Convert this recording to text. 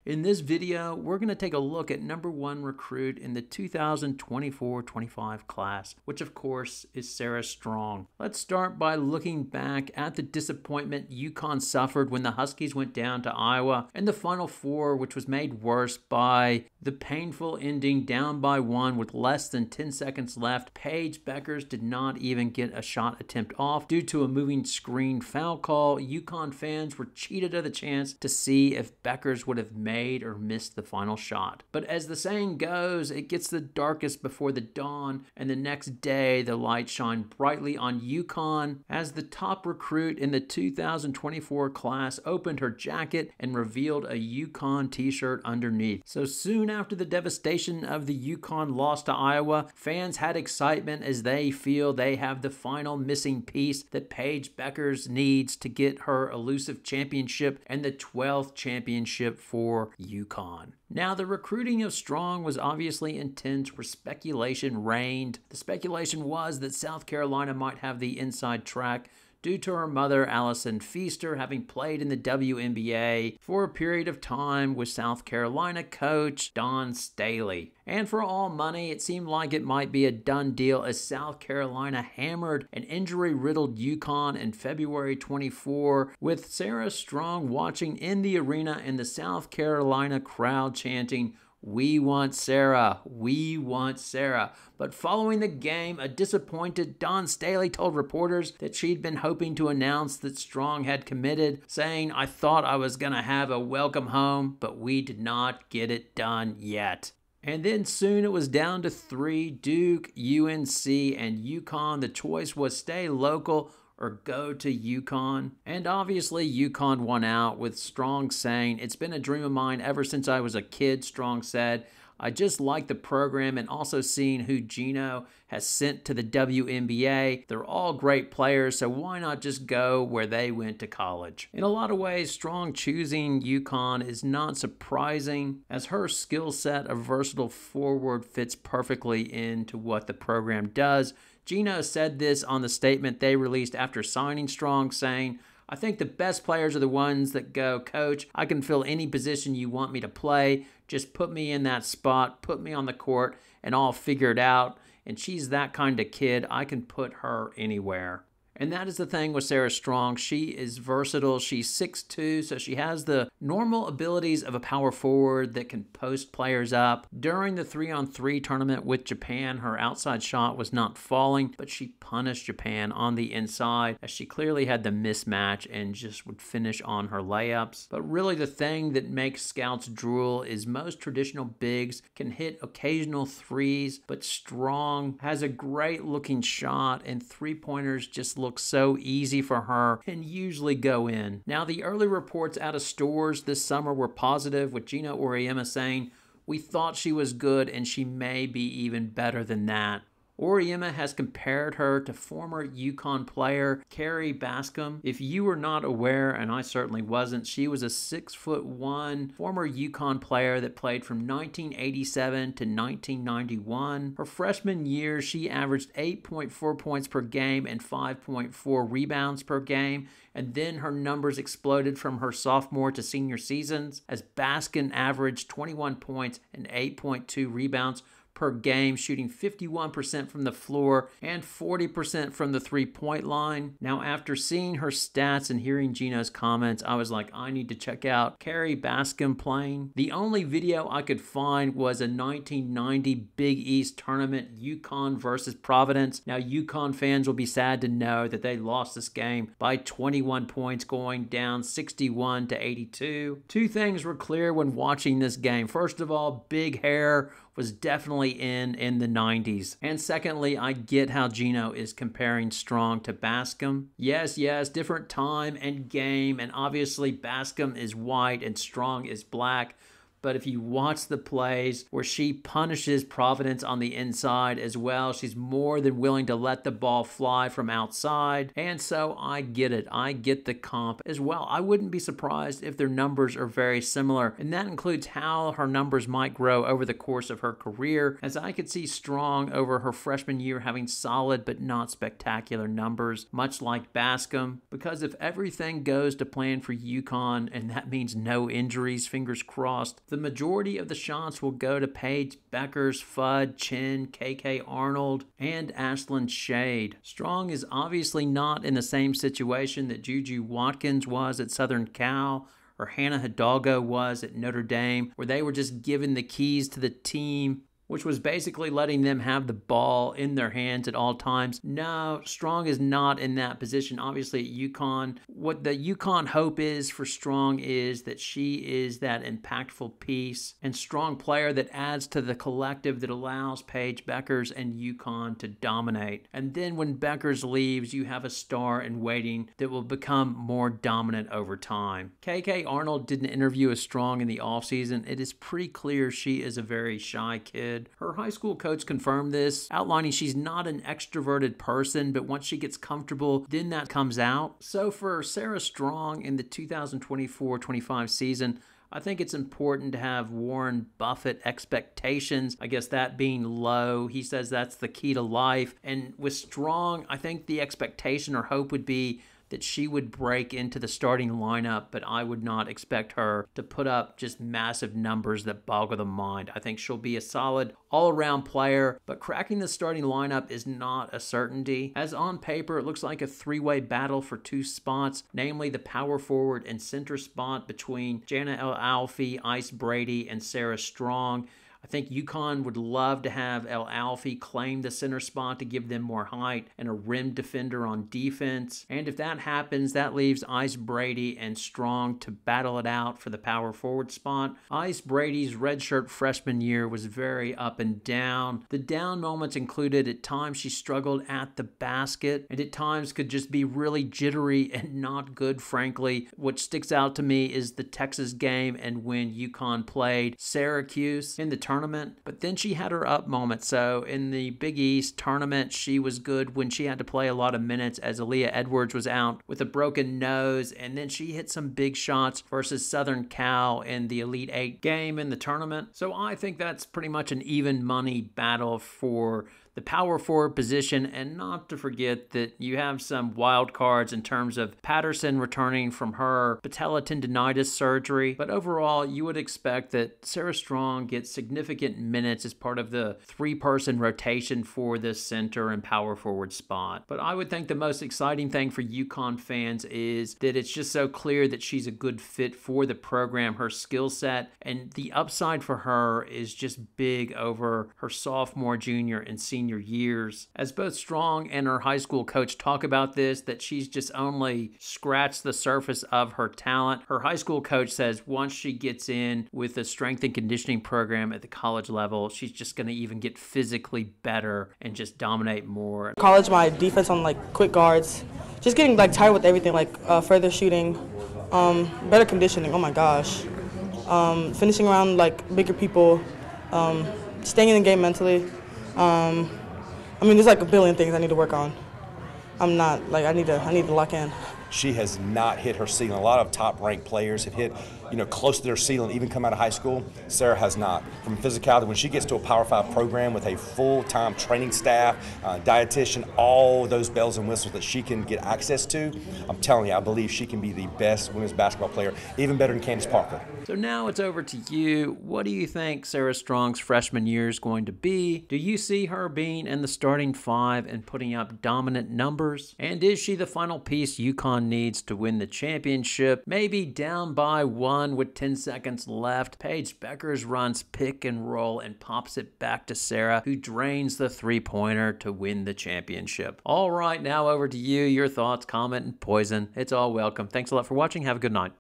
In this video, we're going to take a look at #1 recruit in the 2024-25 class, which of course is Sarah Strong. Let's start by looking back at the disappointment UConn suffered when the Huskies went down to Iowa in the Final Four, which was made worse by the painful ending down by 1 with less than 10 seconds left. Paige Bueckers did not even get a shot attempt off due to a moving screen foul call. UConn fans were cheated of the chance to see if Bueckers would have made or missed the final shot. But as the saying goes, it gets the darkest before the dawn, and the next day the light shined brightly on UConn as the top recruit in the 2024 class opened her jacket and revealed a UConn t-shirt underneath. So soon after the devastation of the UConn loss to Iowa, fans had excitement as they feel they have the final missing piece that Paige Bueckers needs to get her elusive championship and the 12th championship for UConn. Now, the recruiting of Strong was obviously intense where speculation reigned. The speculation was that South Carolina might have the inside track due to her mother, Allison Feaster, having played in the WNBA for a period of time with South Carolina coach Dawn Staley. And for all money, it seemed like it might be a done deal as South Carolina hammered an injury-riddled UConn in February 24, with Sarah Strong watching in the arena and the South Carolina crowd chanting, "We want Sarah, we want Sarah." But following the game, a disappointed Dawn Staley told reporters that she'd been hoping to announce that Strong had committed, saying, "I thought I was going to have a welcome home, but we did not get it done yet." And then soon it was down to 3, Duke, UNC, and UConn. The choice was stay local or go to UConn. And obviously UConn won out, with Strong saying, "It's been a dream of mine ever since I was a kid," Strong said. "I just like the program and also seeing who Gino has sent to the WNBA. They're all great players, so why not just go where they went to college?" In a lot of ways, Strong choosing UConn is not surprising, as her skill set of versatile forward fits perfectly into what the program does. Gino said this on the statement they released after signing Strong, saying, "I think the best players are the ones that go, 'Coach, I can fill any position you want me to play. Just put me in that spot, put me on the court, and I'll figure it out.' And she's that kind of kid. I can put her anywhere." And that is the thing with Sarah Strong. She is versatile. She's 6'2", so she has the normal abilities of a power forward that can post players up. During the 3-on-3 tournament with Japan, her outside shot was not falling, but she punished Japan on the inside as she clearly had the mismatch and just would finish on her layups. But really the thing that makes scouts drool is most traditional bigs can hit occasional threes, but Strong has a great looking shot, and three-pointers just look so easy for her and usually go in. Now, the early reports out of stores this summer were positive, with Gino Auriemma saying, "We thought she was good and she may be even better than that." Auriemma has compared her to former UConn player Kerry Bascom. If you were not aware, and I certainly wasn't, she was a 6'1" former UConn player that played from 1987 to 1991. Her freshman year, she averaged 8.4 points per game and 5.4 rebounds per game. And then her numbers exploded from her sophomore to senior seasons, as Bascom averaged 21 points and 8.2 rebounds per game, shooting 51% from the floor and 40% from the three-point line. Now, after seeing her stats and hearing Gino's comments, I was like, I need to check out Kerry Bascom playing. The only video I could find was a 1990 Big East tournament, UConn versus Providence. Now, UConn fans will be sad to know that they lost this game by 21 points, going down 61 to 82. Two things were clear when watching this game. First of all, big hair was definitely in the 90s. And secondly, I get how Gino is comparing Strong to Bascom. Yes, different time and game, and obviously Bascom is white and Strong is black. but if you watch the plays where she punishes Providence on the inside as well, she's more than willing to let the ball fly from outside. And so I get it. I get the comp as well. I wouldn't be surprised if their numbers are very similar, and that includes how her numbers might grow over the course of her career, as I could see Strong over her freshman year having solid but not spectacular numbers, much like Bascom, because if everything goes to plan for UConn, and that means no injuries, fingers crossed, the majority of the shots will go to Paige Bueckers, Fudd, Chin, KK Arnold, and Ashlyn Shade. Strong is obviously not in the same situation that Juju Watkins was at Southern Cal, or Hannah Hidalgo was at Notre Dame, where they were just given the keys to the team, which was basically letting them have the ball in their hands at all times. No, Strong is not in that position. Obviously at UConn, what the UConn hope is for Strong is that she is that impactful piece and strong player that adds to the collective that allows Paige Bueckers and UConn to dominate. And then when Bueckers leaves, you have a star in waiting that will become more dominant over time. KK Arnold did an interview with Strong in the offseason. It is pretty clear she is a very shy kid. Her high school coach confirmed this, outlining she's not an extroverted person, but once she gets comfortable, then that comes out. So for Sarah Strong in the 2024-25 season, I think it's important to have Warren Buffett expectations, I guess that being low. He says that's the key to life. And with Strong, I think the expectation or hope would be that she would break into the starting lineup, but I would not expect her to put up just massive numbers that boggle the mind. I think she'll be a solid all-around player, but cracking the starting lineup is not a certainty. As on paper, it looks like a three-way battle for two spots, namely the power forward and center spot between Jana El-Alfi, Ice Brady, and Sarah Strong. I think UConn would love to have El-Alfi claim the center spot to give them more height and a rim defender on defense. And if that happens, that leaves Ice Brady and Strong to battle it out for the power forward spot. Ice Brady's redshirt freshman year was very up and down. The down moments included at times she struggled at the basket, and at times could just be really jittery and not good, frankly. What sticks out to me is the Texas game and when UConn played Syracuse in the tournament, but then she had her up moment. So in the Big East tournament, she was good when she had to play a lot of minutes as Aaliyah Edwards was out with a broken nose, and then she hit some big shots versus Southern Cal in the Elite Eight game in the tournament. So I think that's pretty much an even money battle for the power forward position, and not to forget that you have some wild cards in terms of Patterson returning from her patella tendonitis surgery. But overall, you would expect that Sarah Strong gets significant minutes as part of the three-person rotation for this center and power forward spot. But I would think the most exciting thing for UConn fans is that it's just so clear that she's a good fit for the program, her skill set, and the upside for her is just big over her sophomore, junior, and senior years. As both Strong and her high school coach talk about this, that she's just only scratched the surface of her talent. Her high school coach says once she gets in with a strength and conditioning program at the college level, she's just going to even get physically better and just dominate more. College, my defense on quick guards, just getting tired with everything, further shooting, better conditioning, oh my gosh, finishing around bigger people, staying in the game mentally. There's a billion things I need to work on. I'm not, I need to lock in. She has not hit her ceiling. A lot of top-ranked players have hit, close to their ceiling, even come out of high school. Sarah has not. From physicality, when she gets to a Power 5 program with a full-time training staff, dietitian, all those bells and whistles that she can get access to, I'm telling you, I believe she can be the best women's basketball player, even better than Candace Parker. So now it's over to you. What do you think Sarah Strong's freshman year is going to be? Do you see her being in the starting five and putting up dominant numbers? And is she the final piece UConn needs to win the championship? Maybe down by 1 with 10 seconds left, Paige Bueckers runs pick and roll and pops it back to Sarah, who drains the three-pointer to win the championship. All right, now over to you. Your thoughts, comment, and poison. It's all welcome. Thanks a lot for watching. Have a good night.